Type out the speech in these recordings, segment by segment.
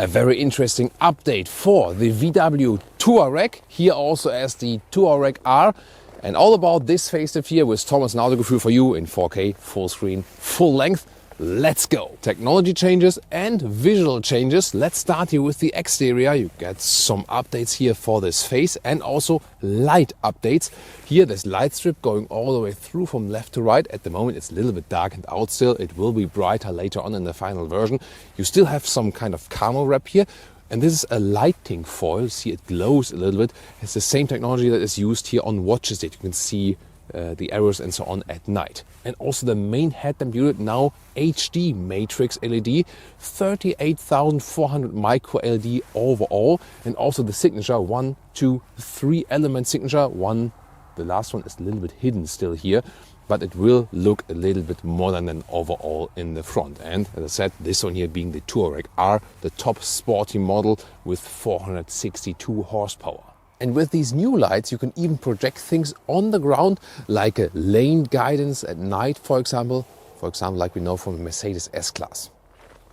A very interesting update for the VW Touareg, here also as the Touareg R. And all about this facelift here with Thomas and Autogefühl for you in 4K, full screen, full length. Let's go! Technology changes and visual changes. Let's start here with the exterior. You get some updates here for this face and also light updates. Here there's light strip going all the way through from left to right. At the moment it's a little bit darkened out still. It will be brighter later on in the final version. You still have some kind of camo wrap here. And this is a lighting foil. See, it glows a little bit. It's the same technology that is used here on watches that you can see the arrows and so on at night. And also the main headlamp unit now HD matrix LED, 38,400 micro LED overall, and also the signature 1, 2, 3 element signature. The last one is a little bit hidden still here, but it will look a little bit modern than overall in the front. And as I said, this one here being the Touareg R, the top sporty model with 462 horsepower. And with these new lights, you can even project things on the ground, like a lane guidance at night, for example, like we know from the Mercedes S-Class.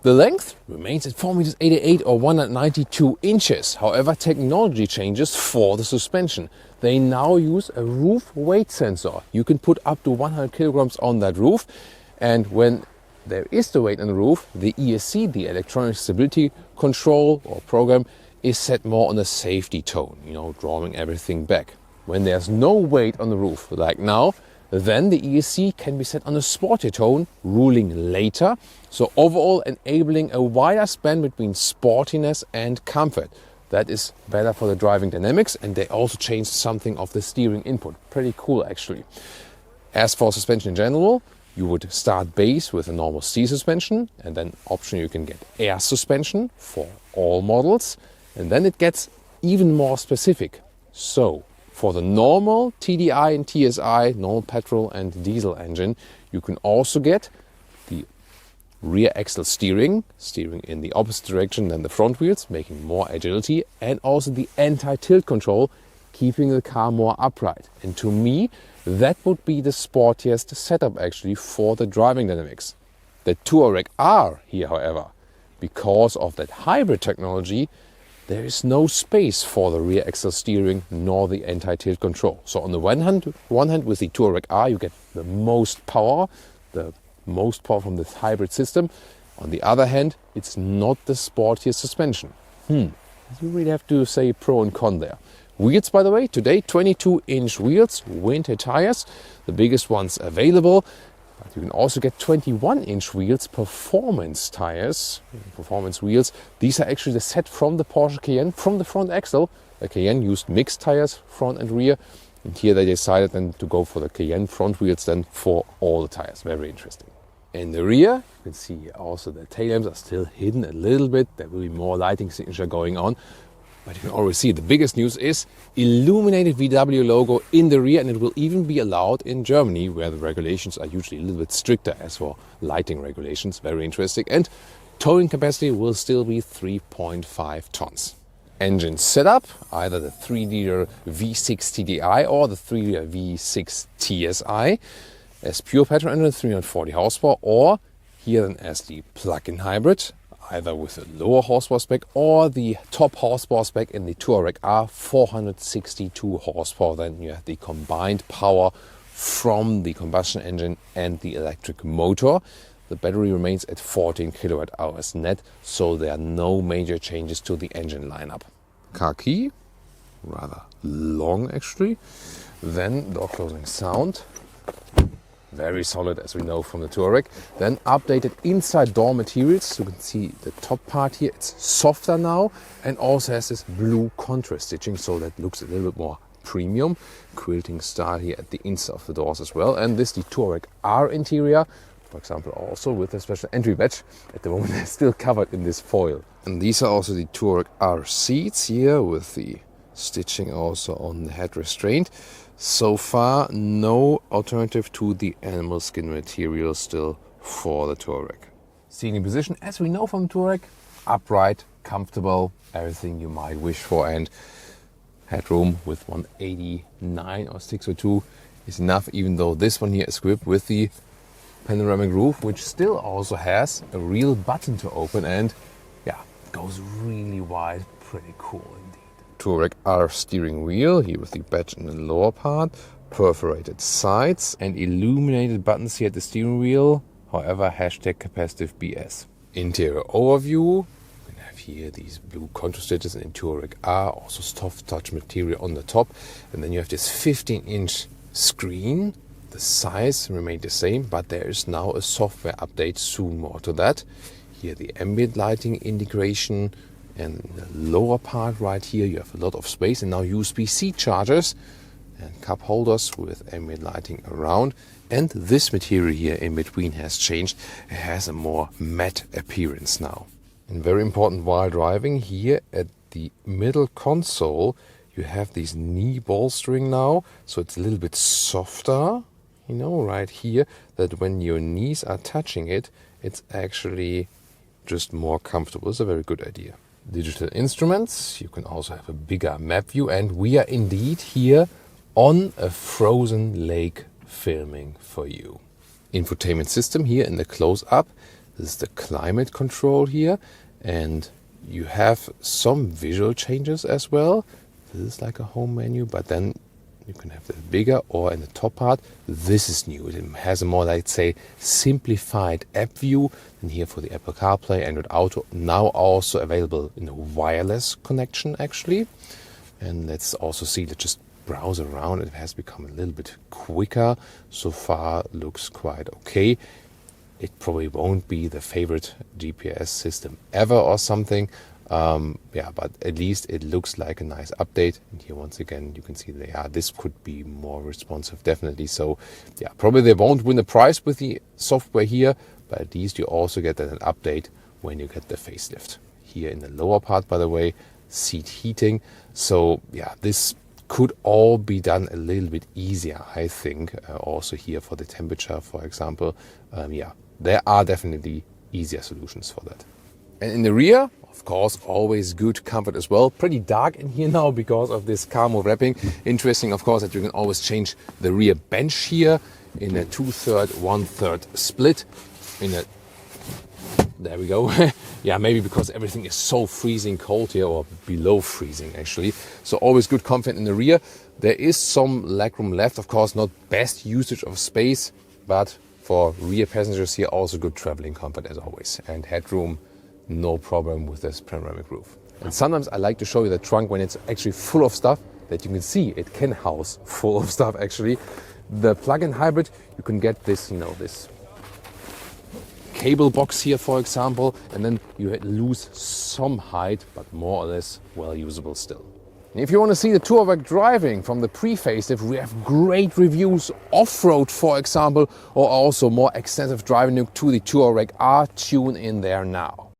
The length remains at 4.88 meters or 192 inches. However, technology changes for the suspension. They now use a roof weight sensor. You can put up to 100 kilograms on that roof. And when there is the weight on the roof, the ESC, the electronic stability control or program, is set more on a safety tone, drawing everything back. When there's no weight on the roof, like now, then the ESC can be set on a sporty tone, ruling later. So overall enabling a wider span between sportiness and comfort. That is better for the driving dynamics, and they also changed something of the steering input. Pretty cool actually. As for suspension in general, you would start base with a normal C suspension, and then option you can get air suspension for all models. And then it gets even more specific. So for the normal TDI and TSI, normal petrol and diesel engine, you can also get the rear axle steering in the opposite direction than the front wheels, making more agility, and also the anti-tilt control, keeping the car more upright. And to me, that would be the sportiest setup actually for the driving dynamics. The Touareg R here, however, because of that hybrid technology, there is no space for the rear axle steering nor the anti-tilt control. So on the one hand with the Touareg R you get the most power from this hybrid system. On the other hand, it's not the sportiest suspension. You really have to say pro and con there. Wheels, by the way, today 22-inch wheels, winter tires, the biggest ones available. But you can also get 21-inch wheels, performance tires, performance wheels. These are actually the set from the Porsche Cayenne, from the front axle. The Cayenne used mixed tires, front and rear. And here they decided then to go for the Cayenne front wheels then for all the tires. Very interesting. In the rear, you can see also the tail lamps are still hidden a little bit. There will be more lighting signature going on. But you can already see the biggest news is illuminated VW logo in the rear, and it will even be allowed in Germany, where the regulations are usually a little bit stricter as for lighting regulations. Very interesting. And towing capacity will still be 3.5 tons. Engine setup, either the 3-liter V6 TDI or the 3-liter V6 TSI as pure petrol engine, 340 horsepower, or here then as the plug-in hybrid, either with a lower horsepower spec or the top horsepower spec in the Touareg R, 462 horsepower. Then you have the combined power from the combustion engine and the electric motor. The battery remains at 14 kilowatt hours net, so there are no major changes to the engine lineup. Car key, rather long actually. Then door closing sound. Very solid, as we know from the Touareg. Then updated inside door materials. You can see the top part here, it's softer now, and also has this blue contrast stitching, so that looks a little bit more premium. Quilting style here at the inside of the doors as well. And this the Touareg R interior, for example, also with a special entry badge. At the moment they're still covered in this foil. And these are also the Touareg R seats here with the stitching also on the head restraint. So far, no alternative to the animal skin material still for the Touareg. Seating position, as we know from Touareg, upright, comfortable, everything you might wish for, and headroom with 189 or 602 is enough, even though this one here is equipped with the panoramic roof, which still also has a real button to open, and goes really wide, pretty cool indeed. TOUAREG R steering wheel, here with the badge in the lower part, perforated sides and illuminated buttons here at the steering wheel, however hashtag capacitive BS. Interior overview, you can have here these blue contour stitches in TOUAREG R, also soft touch material on the top, and then you have this 15-inch screen. The size remained the same, but there is now a software update, soon more to that. Here the ambient lighting integration, and in the lower part right here you have a lot of space, and now USB-C chargers and cup holders with ambient lighting around. And this material here in between has changed. It has a more matte appearance now. And very important while driving, here at the middle console you have these knee bolstering now, so it's a little bit softer, you know, right here, that when your knees are touching it, it's actually just more comfortable. It's a very good idea. Digital instruments, you can also have a bigger map view, and we are indeed here on a frozen lake filming for you. Infotainment system here in the close-up. This is the climate control here, and you have some visual changes as well. This is like a home menu, but then you can have the bigger, or in the top part, this is new. It has a more, let's say, simplified app view. And here for the Apple CarPlay, Android Auto, now also available in a wireless connection actually. And let's also see that just browse around. It has become a little bit quicker. So far looks quite okay. It probably won't be the favorite GPS system ever or something. Yeah, but at least it looks like a nice update. And here once again you can see that, yeah, this could be more responsive, definitely. So yeah, probably they won't win the prize with the software here, but at least you also get an update when you get the facelift. Here in the lower part, by the way, seat heating. So yeah, this could all be done a little bit easier, I think. Also here for the temperature, for example. Yeah, there are definitely easier solutions for that. And in the rear, of course, always good comfort as well. Pretty dark in here now because of this camo wrapping. Interesting, of course, that you can always change the rear bench here in a 2/3, 1/3 split. There we go. Yeah, maybe because everything is so freezing cold here, or below freezing actually. So always good comfort in the rear. There is some legroom left, of course, not best usage of space, but for rear passengers here, also good traveling comfort as always. And headroom, no problem with this panoramic roof. And sometimes I like to show you the trunk when it's actually full of stuff, that you can see it can house full of stuff actually. The plug-in hybrid, you can get this, you know, this cable box here, for example, and then you lose some height, but more or less well usable still. If you want to see the TOUAREG driving from the pre-facelift, we have great reviews off-road, for example, or also more extensive driving look to the TOUAREG R. Tune in there now.